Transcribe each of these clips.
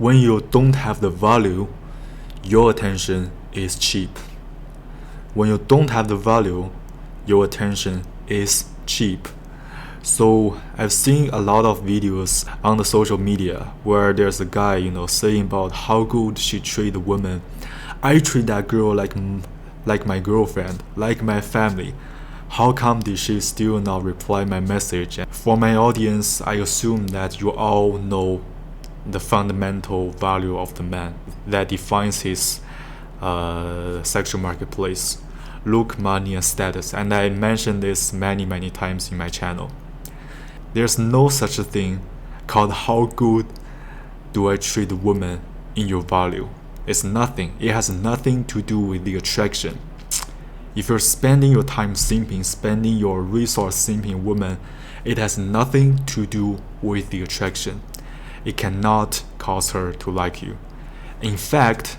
When you don't have the value, your attention is cheap. When you don't have the value, your attention is cheap. So I've seen a lot of videos on the social media where there's a guy, saying about how good she treat the woman. I treat that girl like my girlfriend, like my family. How come did she still not reply my message? And for my audience, I assume that you all know the fundamental value of the man that defines his sexual marketplace: look, money, and status. And I mentioned this many times in my channel. There's no such a thing called how good do I treat the woman in your value. It's nothing. It has nothing to do with the attraction. If you're spending your time simping, spending your resource simping woman, it has nothing to do with the attraction. It cannot cause her to like you. In fact,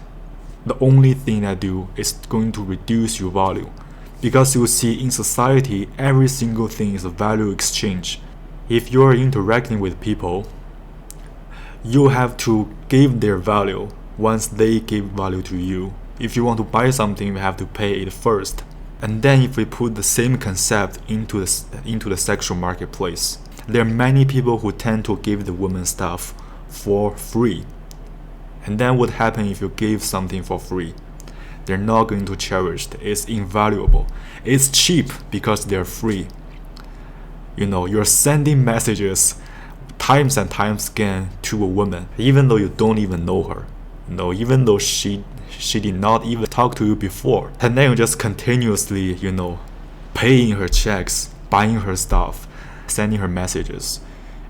the only thing I do is going to reduce your value, because you see, in society, every single thing is a value exchange. If you're interacting with people, you have to give their value once they give value to you. If you want to buy something, you have to pay it first. And then if we put the same concept into the sexual marketplace, there are many people who tend to give the woman stuff for free. And then what happens if you give something for free? They're not going to cherish it. It's invaluable. It's cheap because they're free. You're sending messages times and times again to a woman, even though you don't even know her. Even though she did not even talk to you before. And then you just continuously, paying her checks, buying her stuff, sending her messages,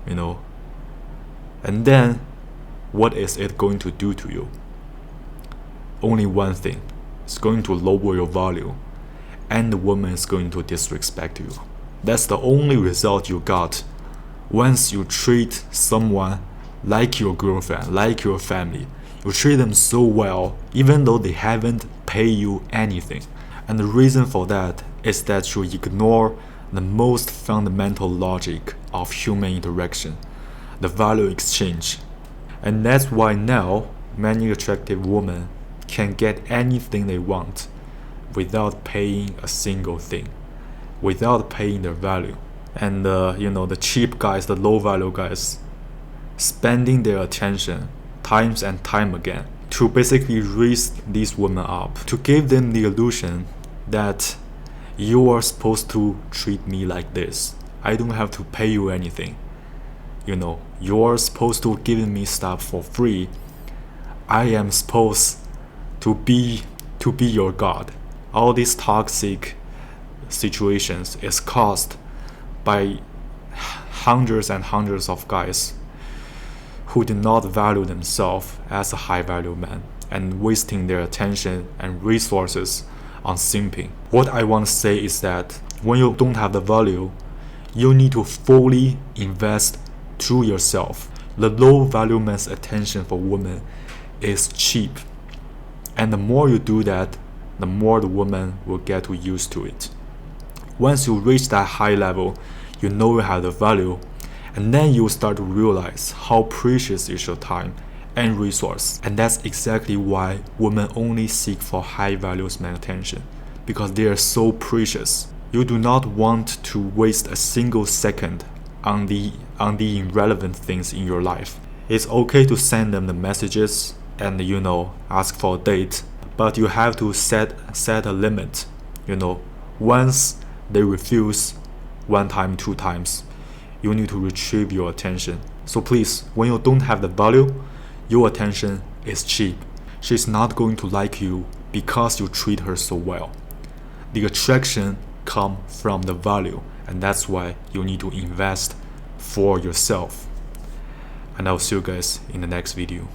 And then, what is it going to do to you? Only one thing. It's going to lower your value, and the woman is going to disrespect you. That's the only result you got once you treat someone like your girlfriend, like your family. You treat them so well, even though they haven't paid you anything. And the reason for that is that you ignore the most fundamental logic of human interaction, the value exchange. And that's why now many attractive women can get anything they want without paying a single thing, without paying their value. And the cheap guys, the low value guys, spending their attention times and time again to basically raise these women up, to give them the illusion that you are supposed to treat me like this. I don't have to pay you anything. You're supposed to give me stuff for free. I am supposed to be your god. All these toxic situations is caused by hundreds and hundreds of guys who do not value themselves as a high value man and wasting their attention and resources on simping. What I want to say is that when you don't have the value, you need to fully invest through yourself. The low value man's attention for women is cheap, and the more you do that, the more the woman will get used to it. Once you reach that high level, you know you have the value, and then you start to realize how precious is your time and resource. And that's exactly why women only seek for high values man attention, because they are so precious. You do not want to waste a single second on the irrelevant things in your life. It's okay to send them the messages and ask for a date, but you have to set a limit. Once they refuse one time, two times, you need to retrieve your attention. So please, when you don't have the value, your attention is cheap. She's not going to like you because you treat her so well. The attraction comes from the value, and that's why you need to invest for yourself. And I'll see you guys in the next video.